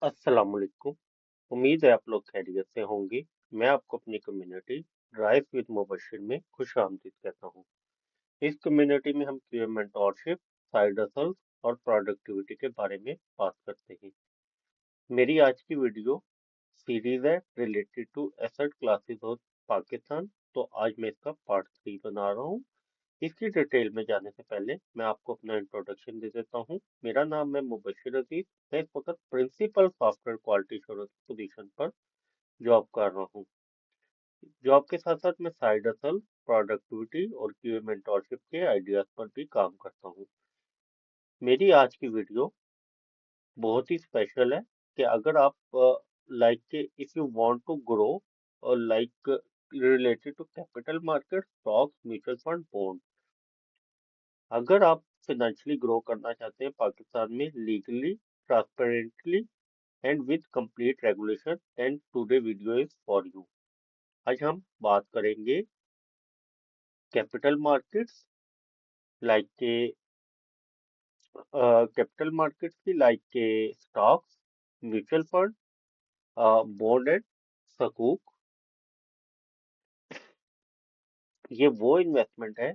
अस्सलाम वालेकुम। उम्मीद है आप लोग खैरियत से होंगे। मैं आपको अपनी कम्युनिटी ड्राइव विद मुबशिर में खुश आमदीद कहता हूँ। इस कम्युनिटी में हम मेंटोरशिप, साइड हसल और प्रोडक्टिविटी के बारे में बात करते हैं। मेरी आज की वीडियो सीरीज है related to asset classes of Pakistan. तो आज मैं इसका पार्ट 3 बना रहा हूँ। इसकी डिटेल में जाने से पहले मैं आपको अपना इंट्रोडक्शन दे देता हूँ। मेरा नाम है मुबशिर अजीज। मैं इस वक्त principal software quality assurance position पर जॉब कर रहा हूँ। जॉब के साथ साथ मैं साइड हसल, प्रोडक्टिविटी और क्यूए मेंटोरशिप के आइडियाज पर भी काम करता हूँ। मेरी आज की वीडियो बहुत ही स्पेशल है कि अगर आप like if you want to grow और like related to capital market, stocks, mutual fund, bond. अगर आप फाइनेंशियली ग्रो करना चाहते हैं पाकिस्तान में legally, transparently and with complete regulation, and today video is for you. आज हम बात करेंगे कैपिटल मार्केट्स, लाइक के कैपिटल मार्केट्स की, लाइक के stocks, mutual fund, bond and सकूक। ये वो इन्वेस्टमेंट है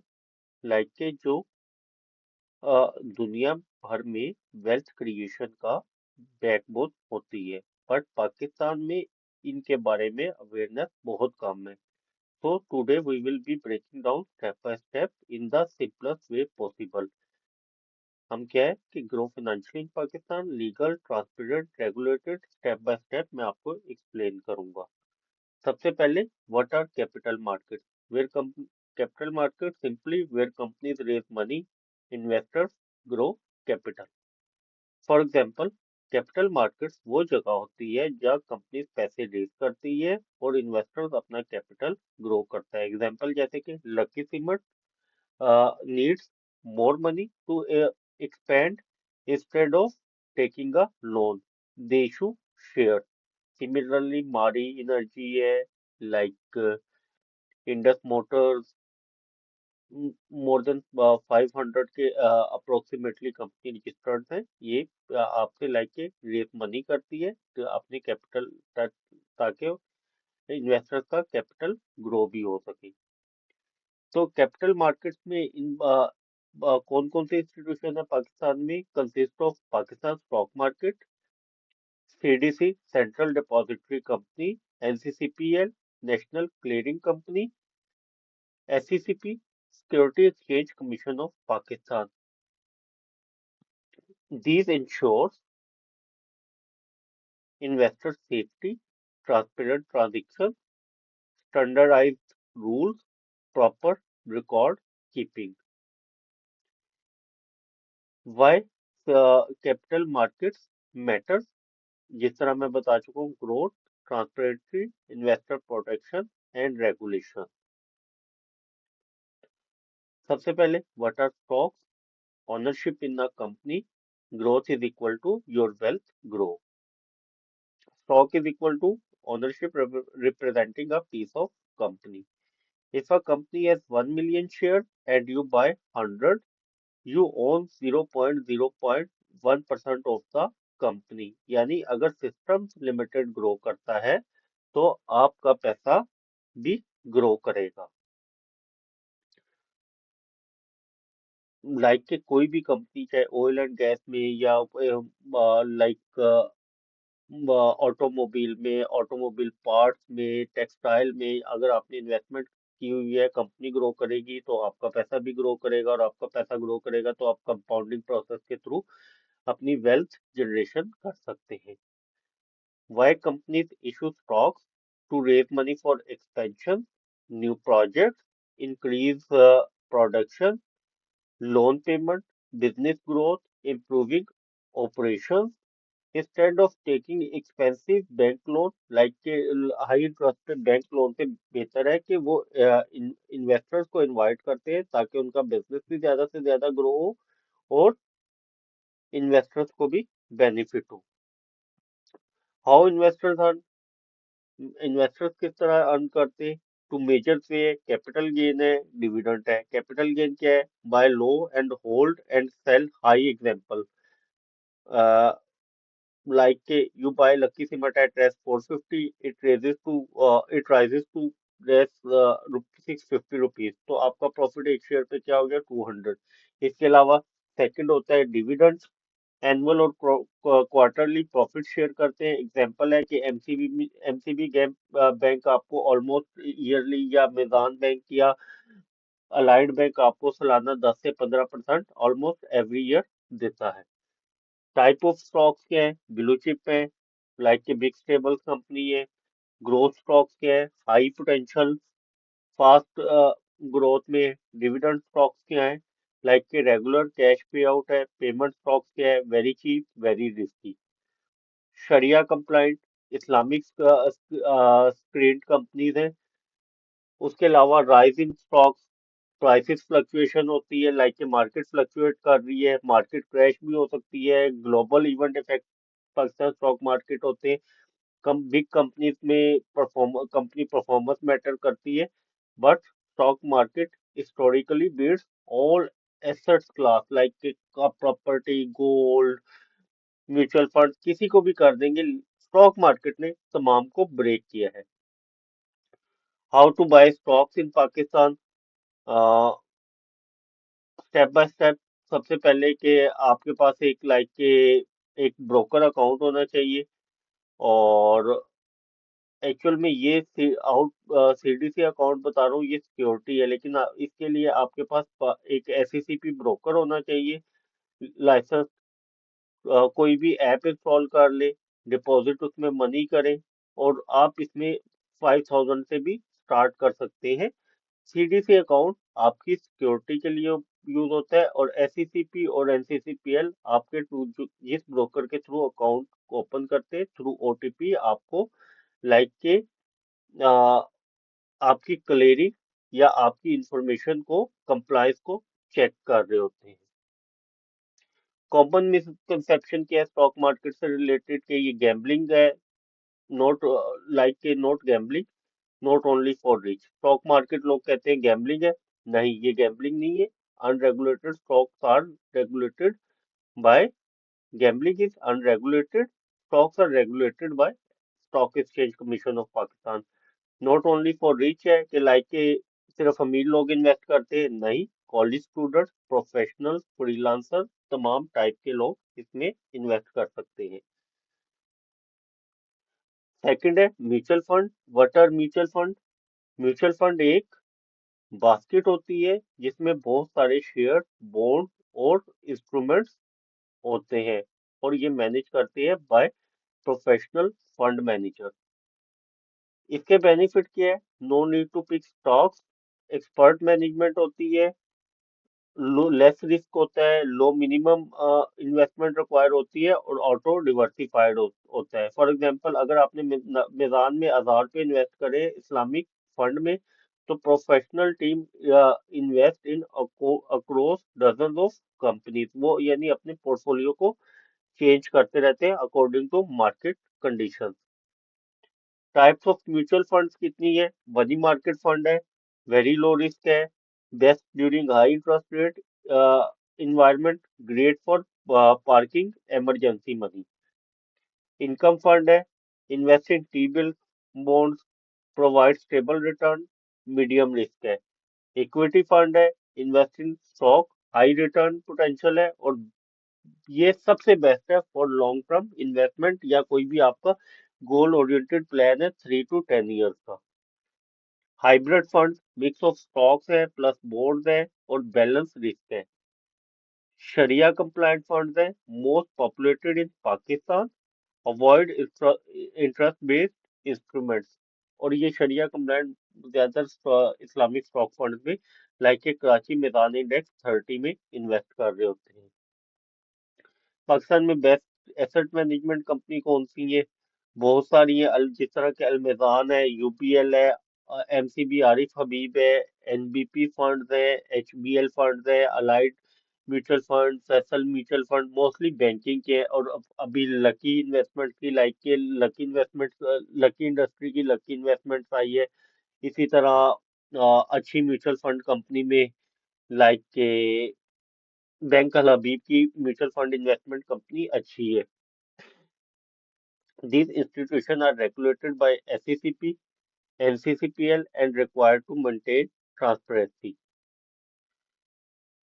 लाइक के जो दुनिया भर में वेल्थ क्रिएशन का बैकबोन होती है, बट पाकिस्तान में इनके बारे में अवेयरनेस बहुत कम है। So today we will be breaking down step by step in the simplest way possible. हम क्या है कि grow financial in Pakistan, legal, transparent, regulated, step by step मैं आपको एक्सप्लेन करूंगा। सबसे पहले, what are capital market? Where capital market simply where companies raise money, investors grow capital. For example, capital markets वो जगह होती है जहाँ कंपनीज पैसे रेज करती है और इन्वेस्टर्स अपना कैपिटल ग्रो करता है। एग्जांपल जैसे कि lucky cement needs more money to expand instead of taking a loan. They issue shares. Similarly, Mari Energy है, like Indus Motors, more than 500 के अप्रोक्सीमेटली कंपनी रजिस्टर्ड है। ये आपसे लाइक के रेस मनी करती है तो अपने कैपिटल ताकि इन्वेस्टर का कैपिटल ग्रो भी हो सके। तो कैपिटल मार्केट्स में इन कौन कौन से इंस्टीट्यूशन है पाकिस्तान में? Consist of Pakistan stock market, CDC central depository company, NCCPL national clearing company, SCCP security exchange commission of Pakistan. These ensures investor safety, transparent transactions, standardized rules, proper record keeping. Why capital markets matter? जिस तरह मैं बता चुका हूँ, growth, transparency, investor protection and regulation. सबसे पहले, what are stocks? Ownership in a company, growth is equal to your wealth grow. Stock is equal to ownership representing a piece of company. If a company has 1 million shares and you buy 100, you own 0.0.1% of the company. यानी अगर systems limited grow करता है तो आपका पैसा भी grow करेगा। Like के कोई भी कंपनी, चाहे ऑयल एंड गैस में या लाइक ऑटोमोबाइल में, ऑटोमोबाइल पार्ट्स में, टेक्सटाइल में, अगर आपने इन्वेस्टमेंट की हुई है, कंपनी ग्रो करेगी तो आपका पैसा भी ग्रो करेगा, और आपका पैसा ग्रो करेगा तो आप कंपाउंडिंग प्रोसेस के थ्रू अपनी वेल्थ जनरेशन कर सकते हैं। Why companies issue stocks? To raise money for expansion, new projects, increase production, loan payment, business growth, improving operations. Instead of taking expensive bank loan, like high interest पे bank loan से बेहतर है कि वो investors को invite करते हैं ताकि उनका बिजनेस भी ज्यादा से ज्यादा ग्रो हो और इन्वेस्टर्स को भी बेनिफिट हो। हाउ इन्वेस्टर्स इन्वेस्टर्स किस तरह अर्न करते हैं? Two major way, capital gain है, डिविडेंड है। कैपिटल गेन क्या है? Buy low and hold and sell high. Example like you buy Lucky Cement at rest 450, it rises to rest 650 rupees, तो आपका प्रॉफिट एक शेयर पे क्या हो गया 200। इसके अलावा सेकंड होता है डिविडेंड। एनुअल और क्वार्टरली प्रॉफिट शेयर करते हैं। एग्जांपल है कि एमसीबी बैंक आपको ऑलमोस्ट ईयरली, या मेज़ान बैंक या अलाइड बैंक आपको सालाना 10 से 15% ऑलमोस्ट एवरी ईयर देता है। टाइप ऑफ स्टॉक्स क्या है? ब्लू चिप है, लाइक के बिग स्टेबल कंपनी है। ग्रोथ स्टॉक्स क्या है? हाई पोटेंशियल फास्ट ग्रोथ में। डिविडेंड स्टॉक्स क्या है? लाइक के रेगुलर कैश पे आउट है। पेमेंट स्टॉक्स क्या है? Very cheap, very risky. शरिया कंप्लाइंट इस्लामिक स्क्रीन कंपनीज हैं। उसके अलावा राइजिंग स्टॉक्स, प्राइसेस फ्लक्चुएशन होती है, लाइक के मार्केट फ्लक्चुएट कर रही है, मार्केट क्रैश भी हो सकती है, ग्लोबल इवेंट इफेक्ट पर स्टॉक मार्केट होते हैं। कम बिग कंपनीज में कंपनी परफॉर्मेंस मैटर करती है, but stock market historically beats all assets class, like property, gold, mutual fund, किसी को भी कर देंगे। स्टॉक मार्केट ने तमाम को ब्रेक किया है। How to buy stocks in Pakistan, step by step. सबसे पहले कि आपके पास एक ब्रोकर अकाउंट होना चाहिए। और एक्चुअल में ये आउट सीडीसी अकाउंट बता रहा हूँ, ये सिक्योरिटी है, लेकिन इसके लिए आपके पास एक एससीसीपी ब्रोकर होना चाहिए, लाइसेंस। कोई भी ऐप इंस्टॉल कर ले, डिपॉजिट उसमें मनी करें, और आप इसमें 5000 से भी स्टार्ट कर सकते हैं। सीडीसी अकाउंट आपकी सिक्योरिटी के लिए यूज होता है, और एससीसीपी और एनसीसीपीएल आपके जिस ब्रोकर के थ्रू अकाउंट ओपन करते हैं, थ्रू ओटीपी आपको, लाइक के आ, आपकी क्लेरिंग या आपकी इंफॉर्मेशन को, कंप्लायंस को चेक कर रहे होते हैं। कॉमन मिसकंसेप्शन क्या है स्टॉक मार्केट से रिलेटेड, के ये गैम्बलिंग है। नॉट लाइक के not gambling, not only for rich. Stock market लोग कहते हैं गैम्बलिंग है, नहीं, ये गैम्बलिंग नहीं है। Unregulated stocks are regulated by, gambling is unregulated, stocks are regulated by stock exchange commission of Pakistan. Not only for rich है कि लाइक के सिर्फ अमीर लोग इन्वेस्ट करते हैं, नहीं, कॉलेज स्टूडेंट, प्रोफेशनल, फ्रीलांसर, तमाम टाइप के लोग इसमें इन्वेस्ट कर सकते हैं। सेकंड है mutual fund. What are mutual fund? Mutual fund एक बास्केट होती है जिसमें बहुत सारे शेयर, बॉन्ड और इंस्ट्रूमेंट्स होते हैं, और ये मैनेज करते हैं बाय प्रोफेशनल फंड मैनेजर। इसके बेनिफिट क्या है? No need to pick stocks, expert management होती है, लो लेस रिस्क होता है, लो मिनिमम इन्वेस्टमेंट रिक्वायर होती है, और ऑटो डिवर्सिफाइड होता है। फॉर एग्जांपल, अगर आपने मेज़ान में 1000 पे इन्वेस्ट करे इस्लामिक फंड में, तो professional team invest in across dozen of companies, वो यानी अपने पोर्टफोलियो को चेंज करते रहते हैं according to market condition. Types of mutual funds कितनी है? मनी मार्केट फंड है, वेरी लो रिस्क है, best during high interest rate environment, great for parking emergency money. Income fund है, invest in T bill bonds, provide stable return, medium risk है। Equity fund है, invest in stock, high return potential है, और ये सबसे best है for long term investment, या कोई भी आपका गोल ओरिएंटेड प्लान है 3 to 10 ईयर्स का। Hybrid fund mix of stocks है प्लस बॉन्ड्स है, और बैलेंस रिस्क है। शरिया कंप्लायंट फंड्स है, मोस्ट पॉपुलेटेड इन Pakistan, avoid interest based instruments. और ये शरिया कंप्लायंट ज्यादातर इस्लामिक स्टॉक फंड में, लाइक के कराची मैदान इंडेक्स 30 में इन्वेस्ट कर रहे होते हैं। पाकिस्तान में बेस्ट एसेट मैनेजमेंट कंपनी कौन सी है? बहुत सारी है, जिस तरह के अलमेज़ान है, यूपीएल है, एमसीबी आरिफ हबीब है, एनबीपी फंड्स है, एचबीएल फंड्स है, allied mutual fund, Faisal mutual fund, mostly banking के हैं। और अभी लकी इन्वेस्टमेंट की, लाइक के लकी इन्वेस्टमेंट, लकी इंडस्ट्री की लकी इन्वेस्टमेंट आई है। इसी तरह अच्छी म्यूचुअल फंड कंपनी में, लाइक के बैंक अल हबीब की म्यूचुअल फंड इन्वेस्टमेंट कंपनी अच्छी है। These institutions are regulated by SECP, NCCPL and required to maintain transparency.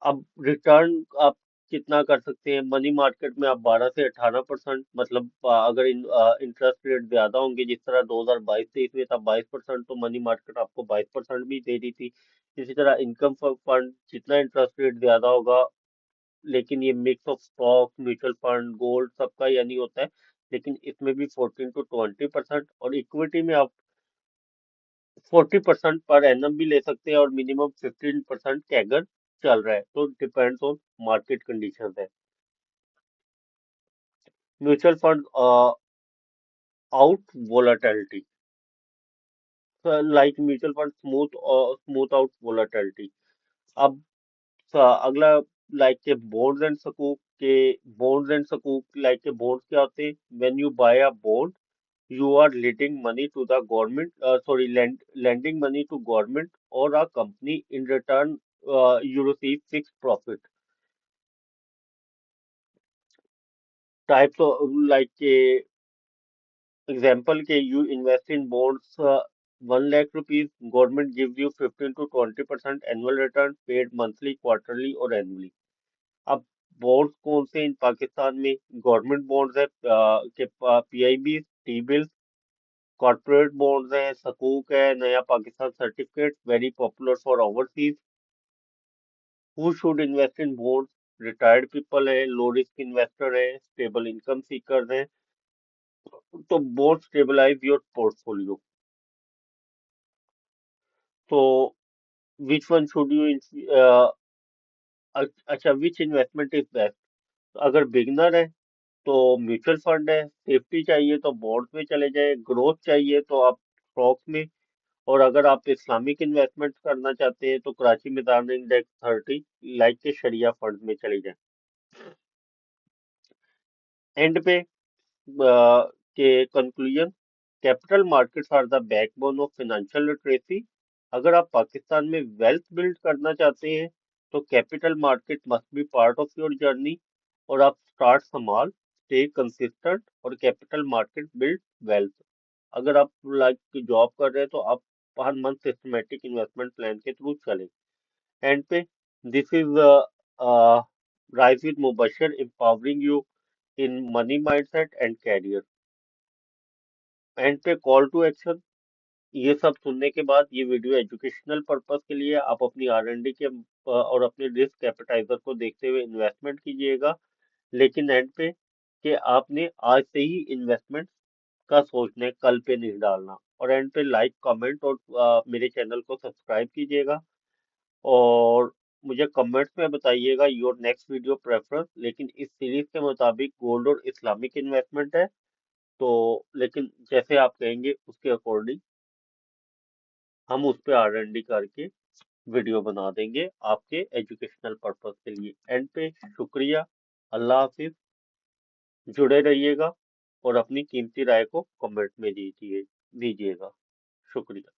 अब रिटर्न आप कितना कर सकते हैं? मनी मार्केट में आप 12 से 18%, मतलब अगर इंटरेस्ट रेट ज्यादा होंगे, जिस तरह 2022-23 में था 22%, तो मनी मार्केट आपको 22% भी दे रही थी। इसी तरह इनकम फंड जितना इंटरेस्ट रेट ज्यादा होगा, लेकिन ये mix of stock, mutual fund, gold सबका यानी होता है, लेकिन इसमें भी 14 to 20%, और इक्विटी में आप 40% पर एनम भी ले सकते हैं, और मिनिमम 15% कैगर चल रहा है, तो डिपेंड्स ऑन मार्केट कंडीशंस है। Mutual fund out volatility, like mutual fund smooth out volatility. अब अगला, लाइक के बॉन्ड्स एंड सकूक, लाइक के बॉन्ड्स क्या होते हैं? When you buy a bond, you are lending money to the government, lending money to government or a company. In return, you receive fixed profit. Types of, like example के, you invest in bonds, 1 lakh rupees, government gives you 15 to 20% annual return paid monthly, quarterly और annually. अब bonds कौन से इन पाकिस्तान में? Government bonds है, के PIB, T bills, corporate bonds है, सकूक है, नया Pakistan certificate, very popular for overseas. Who should invest in bonds? Retired people है, लो रिस्क इन्वेस्टर है, स्टेबल इनकम सीकर्स हैं। तो बॉन्ड स्टेबलाइज योर पोर्टफोलियो। तो विच वन शुड यू, अच्छा, विच investment is best? अगर बिगनर है तो म्यूचुअल फंड है, सेफ्टी चाहिए तो बॉन्ड्स में चले जाए, ग्रोथ चाहिए तो आप स्टॉक्स में, और अगर आप इस्लामिक इन्वेस्टमेंट करना चाहते हैं तो कराची मिदान इंडेक्स 30, लाइक के शरिया फंड में चले जाएं। एंड पे के conclusion, capital markets are the backbone of financial literacy. अगर आप पाकिस्तान में वेल्थ बिल्ड करना चाहते हैं तो capital market must be part of your journey, और आप स्टार्ट स्मॉल, स्टे कंसिस्टेंट, और कैपिटल मार्केट बिल्ड वेल्थ। अगर आप लाइक जॉब कर रहे हैं तो आप हर मंथ सिस्टमेटिक इन्वेस्टमेंट प्लान के थ्रू चलें। एंड पे, this is rise with Mubashar, empowering you in money mindset and career। End पे कॉल टू एक्शन, ये सब सुनने के बाद ये वीडियो एजुकेशनल पर्पस के लिए, आप अपनी R&D के और अपने रिस्क एपेटाइजर को देखते हुए इन्वेस्टमेंट कीजिएगा। लेकिन एंड पे कि आपने आज से ही इन्वेस्टमेंट का सोचना है, कल पे नहीं डालना। और एंड पे लाइक, कमेंट और मेरे चैनल को सब्सक्राइब कीजिएगा, और मुझे कमेंट्स में बताइएगा योर नेक्स्ट वीडियो प्रेफरेंस। लेकिन इस सीरीज के मुताबिक गोल्ड और इस्लामिक इन्वेस्टमेंट है, तो लेकिन जैसे आप कहेंगे उसके अकॉर्डिंग हम उस पर R&D करके वीडियो बना देंगे आपके एजुकेशनल पर्पस के लिए। एंड पे शुक्रिया, अल्लाह हाफिज, जुड़े रहिएगा, और अपनी कीमती राय को कमेंट में दीजिएगा। शुक्रिया।